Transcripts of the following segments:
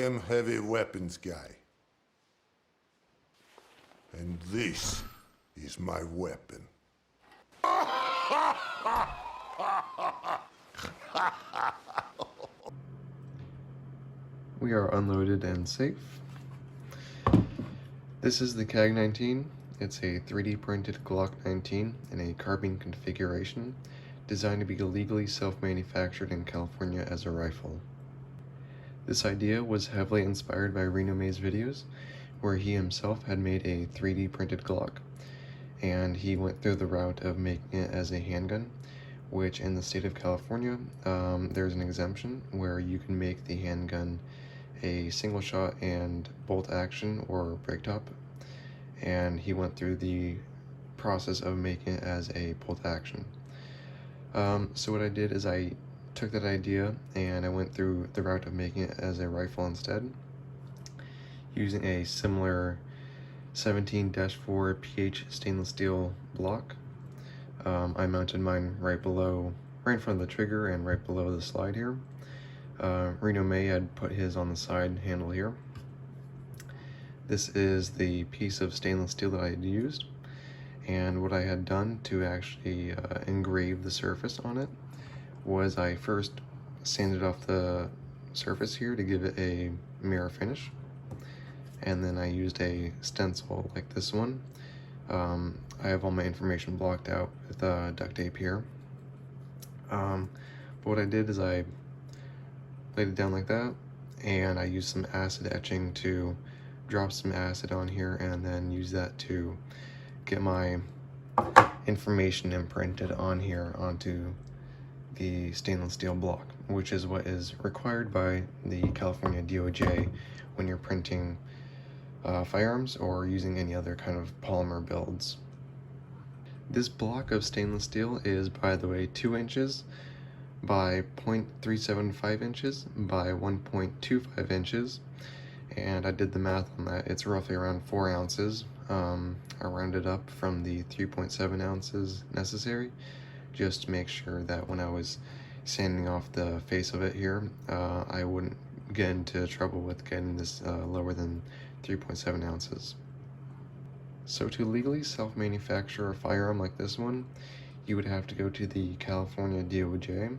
am heavy weapons guy. And this is my weapon. We are unloaded and safe. This is the CAG19. It's a 3D printed Glock 19 in a carbine configuration, designed to be legally self-manufactured in California as a rifle. This idea was heavily inspired by Reno May's videos, where he himself had made a 3D printed Glock, and he went through the route of making it as a handgun, which in the state of California, there's an exemption where you can make the handgun a single shot and bolt action or break top, and he went through the process of making it as a bolt action. So what I did is I took that idea and I went through the route of making it as a rifle instead, using a similar 17-4 pH stainless steel block. I mounted mine right in front of the trigger and right below the slide here. Reno May had put his on the side handle here. This is the piece of stainless steel that I had used, and what I had done to actually engrave the surface on it was I first sanded off the surface here to give it a mirror finish, and then I used a stencil like this one. I have all my information blocked out with duct tape here. But what I did is I laid it down like that, and I used some acid etching to drop some acid on here and then use that to get my information imprinted on here onto the stainless steel block, which is what is required by the California DOJ when you're printing firearms or using any other kind of polymer builds. This block of stainless steel is, by the way, 2 inches by 0.375 inches by 1.25 inches, and I did the math on that. It's roughly around 4 ounces. I rounded up from the 3.7 ounces necessary, just to make sure that when I was sanding off the face of it here, I wouldn't get into trouble with getting this lower than 3.7 ounces. So to legally self-manufacture a firearm like this one, you would have to go to the California DOJ,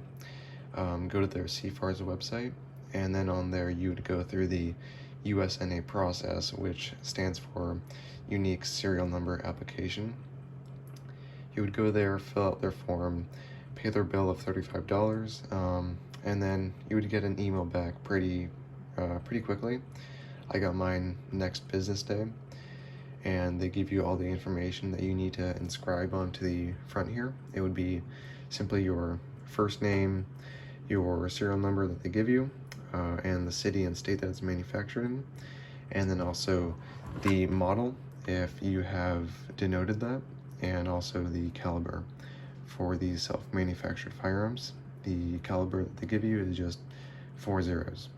go to their CFAR's website, and then on there you would go through the USNA process, which stands for Unique Serial Number Application. You would go there, fill out their form, pay their bill of $35, and then you would get an email back pretty quickly. I got mine next business day, and they give you all the information that you need to inscribe onto the front here. It would be simply your first name, your serial number that they give you, and the city and state that it's manufactured in, and then also the model if you have denoted that, and also the caliber. For these self-manufactured firearms, the caliber that they give you is just 4 zeros.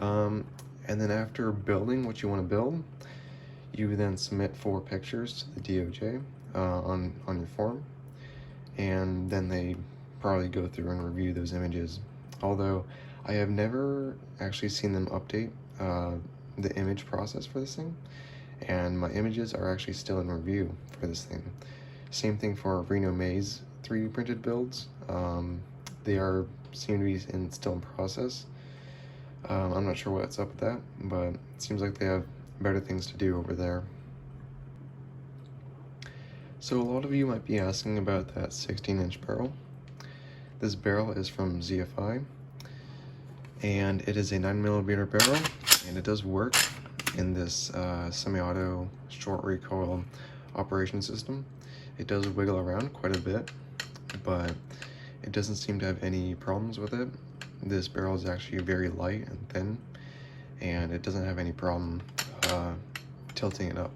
And then after building what you want to build, you then submit 4 pictures to the DOJ on your form, and then they probably go through and review those images. Although I have never actually seen them update the image process for this thing, and my images are actually still in review for this thing. Same thing for Reno May's 3D printed builds. They seem to be still in process. I'm not sure what's up with that, but it seems like they have better things to do over there. So a lot of you might be asking about that 16-inch barrel. This barrel is from ZFI, and it is a 9mm barrel, and it does work in this semi-auto short recoil operation system. It does wiggle around quite a bit, but it doesn't seem to have any problems with it. This barrel is actually very light and thin, and it doesn't have any problem tilting it up.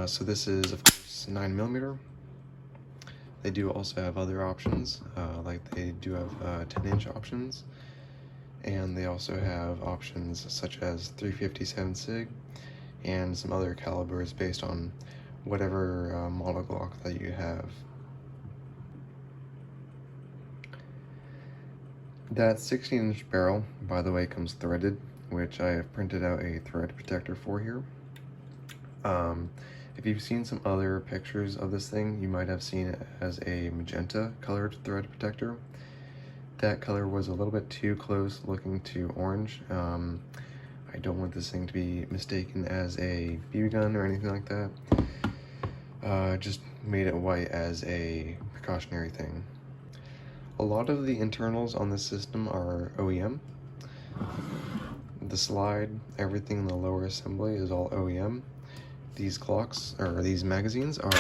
So this is, of course, 9mm. They do also have other options, like they do have 10-inch options, and they also have options such as 357 SIG and some other calibers based on whatever model Glock that you have. That 16-inch barrel, by the way, comes threaded, which I have printed out a thread protector for here. If you've seen some other pictures of this thing, you might have seen it as a magenta colored thread protector. That color was a little bit too close looking to orange. I don't want this thing to be mistaken as a BB gun or anything like that. Just made it white as a precautionary thing. A lot of the internals on this system are OEM. The slide, everything in the lower assembly is all OEM. These Glocks, or these magazines, are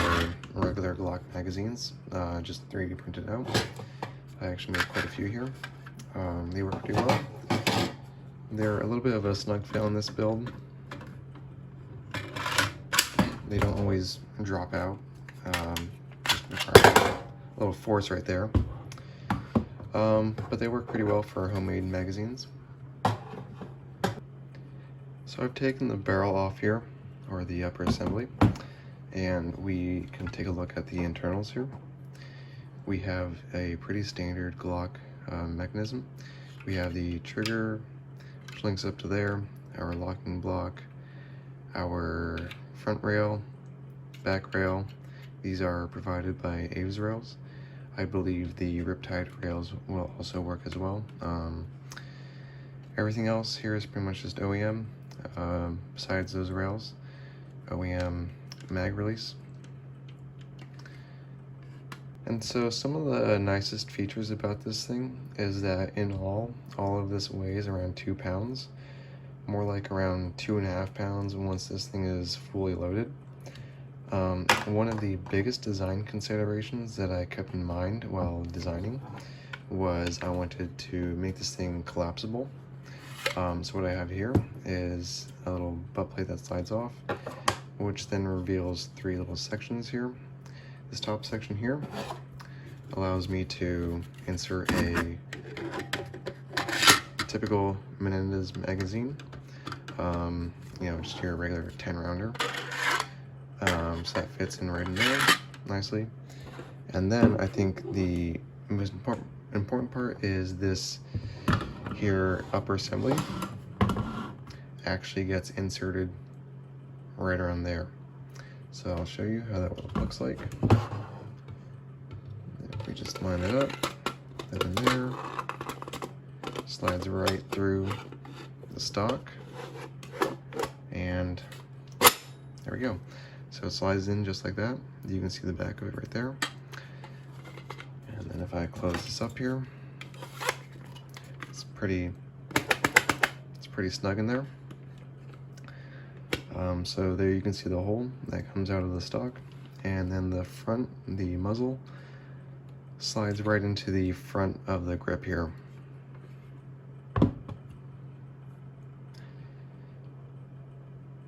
regular Glock magazines, just 3D printed out. I actually made quite a few here. They work pretty well. They're a little bit of a snug fit on this build. They don't always drop out. A little force right there. But they work pretty well for homemade magazines. So I've taken the barrel off here, or the upper assembly, and we can take a look at the internals here. We have a pretty standard Glock mechanism. We have the trigger, which links up to there, our locking block, our front rail, back rail. These are provided by Aves rails. I believe the Riptide rails will also work as well. Everything else here is pretty much just OEM, besides those rails. OEM mag release. And so some of the nicest features about this thing is that in all of this weighs around 2 pounds, more like around 2.5 pounds once this thing is fully loaded. One of the biggest design considerations that I kept in mind while designing was I wanted to make this thing collapsible. So what I have here is a little butt plate that slides off, which then reveals 3 little sections here. This top section here allows me to insert a typical Menendez magazine, just your regular 10 rounder. So that fits in right in there nicely. And then I think the most important part is this here upper assembly actually gets inserted right around there. So I'll show you how that looks like. If we just line it up, that in there, slides right through the stock, and there we go. So it slides in just like that. You can see the back of it right there. And then if I close this up here, it's pretty snug in there. So there you can see the hole that comes out of the stock, and then the front, the muzzle, slides right into the front of the grip here.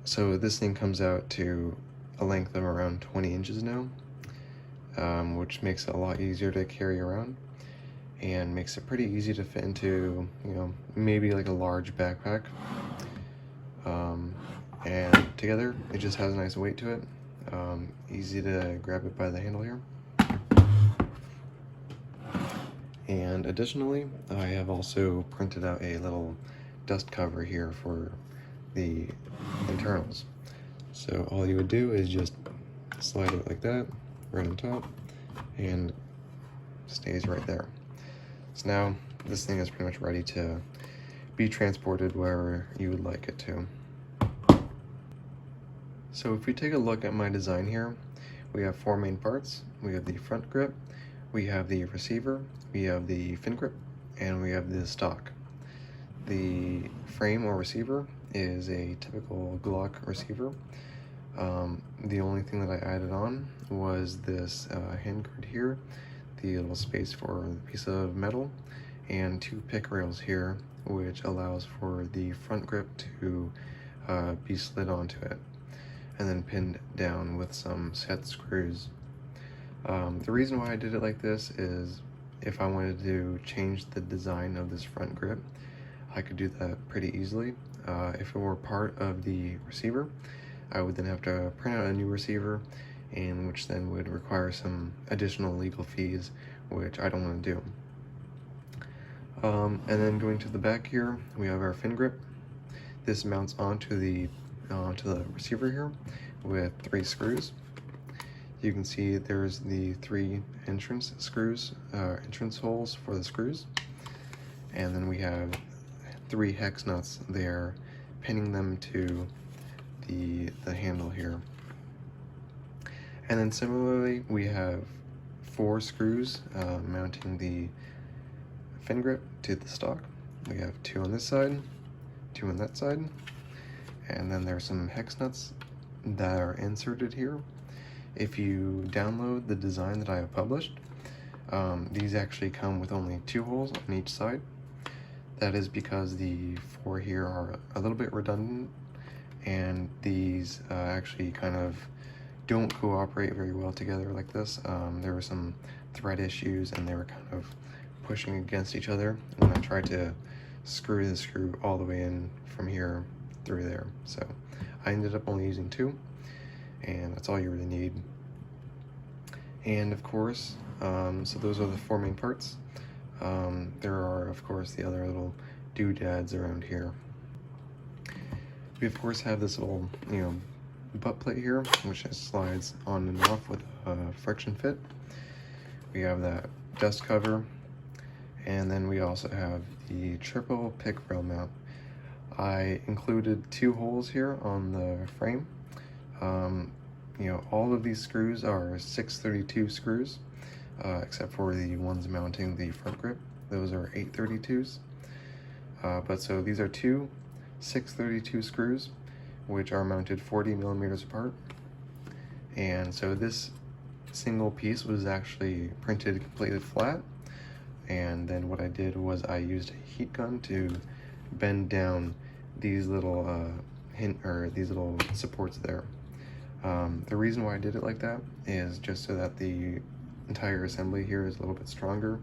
So this thing comes out to a length of around 20 inches now, which makes it a lot easier to carry around and makes it pretty easy to fit into, maybe like a large backpack. And together, it just has a nice weight to it. Easy to grab it by the handle here. And additionally, I have also printed out a little dust cover here for the internals. So all you would do is just slide it like that, right on top, and stays right there. So now this thing is pretty much ready to be transported wherever you would like it to. So if we take a look at my design here, we have 4 main parts. We have the front grip, we have the receiver, we have the fin grip, and we have the stock. The frame or receiver is a typical Glock receiver. The only thing that I added on was this handguard here, the little space for the piece of metal, and 2 pick rails here, which allows for the front grip to be slid onto it and then pinned down with some set screws. The reason why I did it like this is if I wanted to change the design of this front grip, I could do that pretty easily. If it were part of the receiver, I would then have to print out a new receiver, and which then would require some additional legal fees, which I don't want to do. And then going to the back here, we have our fin grip. This mounts onto the receiver here with 3 screws. You can see there's the 3 entrance screws, entrance holes for the screws. And then we have 3 hex nuts there, pinning them to the handle here. And then similarly, we have 4 screws mounting the fin grip to the stock. We have 2 on this side, 2 on that side, and then there's some hex nuts that are inserted here. If you download the design that I have published, these actually come with only 2 holes on each side. That is because the 4 here are a little bit redundant, and these actually kind of don't cooperate very well together like this. There were some thread issues, and they were kind of pushing against each other when I tried to screw the screw all the way in from here through there. So I ended up only using 2, and that's all you really need. And of course, so those are the 4 main parts. There are, of course, the other little doodads around here. We, of course, have this little, butt plate here, which just slides on and off with a friction fit. We have that dust cover, and then we also have the triple pick rail mount. I included 2 holes here on the frame. All of these screws are 632 screws, except for the ones mounting the front grip. Those are 832s. But so these are 2 632 screws, which are mounted 40 millimeters apart. And so this single piece was actually printed completely flat. And then what I did was I used a heat gun to bend down these little these little supports there. The reason why I did it like that is just so that the entire assembly here is a little bit stronger.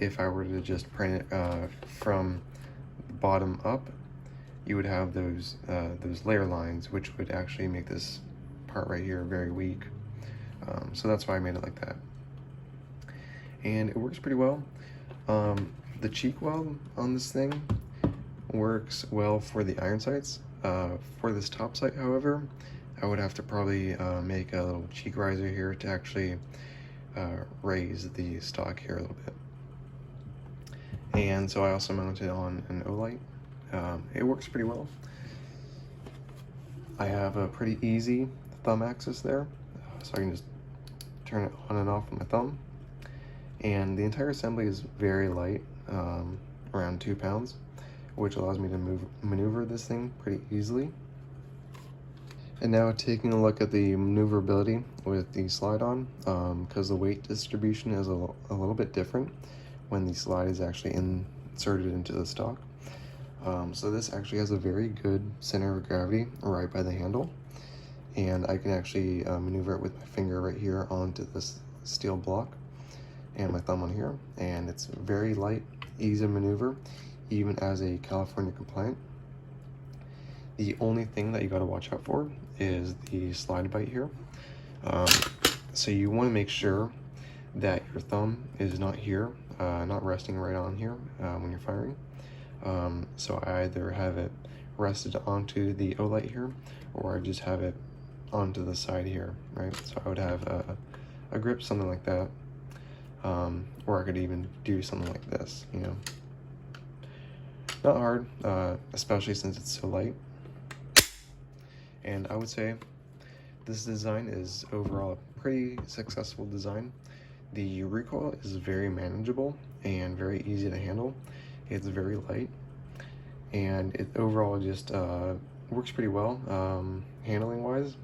If I were to just print it from the bottom up, you would have those layer lines, which would actually make this part right here very weak. So that's why I made it like that. And it works pretty well. The cheek weld on this thing works well for the iron sights. For this top sight, however, I would have to probably make a little cheek riser here to actually raise the stock here a little bit. And so I also mounted on an O-light. It works pretty well. I have a pretty easy thumb axis there, so I can just turn it on and off with my thumb. And the entire assembly is very light, around 2 pounds, which allows me to maneuver this thing pretty easily. And now taking a look at the maneuverability with the slide on, because the weight distribution is a little bit different when the slide is actually inserted into the stock. So this actually has a very good center of gravity right by the handle, and I can actually maneuver it with my finger right here onto this steel block and my thumb on here, and it's very light, easy to maneuver, even as a California compliant. The only thing that you got to watch out for is the slide bite here. So you want to make sure that your thumb is not here, not resting right on here when you're firing. So I either have it rested onto the O-light here, or I just have it onto the side here, right? So I would have a grip, something like that, or I could even do something like this, Not hard, especially since it's so light. And I would say this design is overall a pretty successful design. The recoil is very manageable and very easy to handle. It's very light, and it overall just works pretty well handling wise.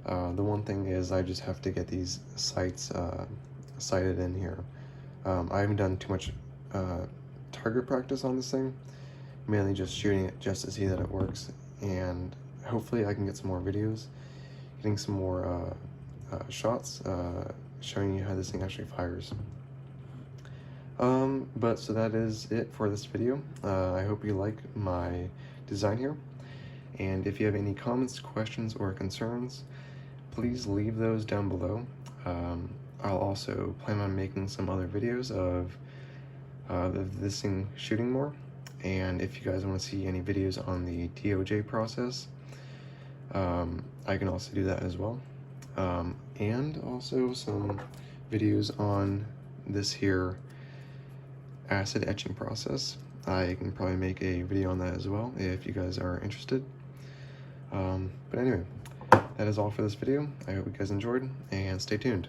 The one thing is I just have to get these sights sighted in here. I haven't done too much target practice on this thing, mainly just shooting it just to see that it works, and hopefully I can get some more videos, getting some more shots showing you how this thing actually fires. But so that is it for this video. I hope you like my design here, and if you have any comments, questions, or concerns, please leave those down below. I'll also plan on making some other videos of this thing shooting more. And if you guys want to see any videos on the TOJ process, I can also do that as well. And also some videos on this here acid etching process. I can probably make a video on that as well if you guys are interested. But anyway, that is all for this video. I hope you guys enjoyed, and stay tuned.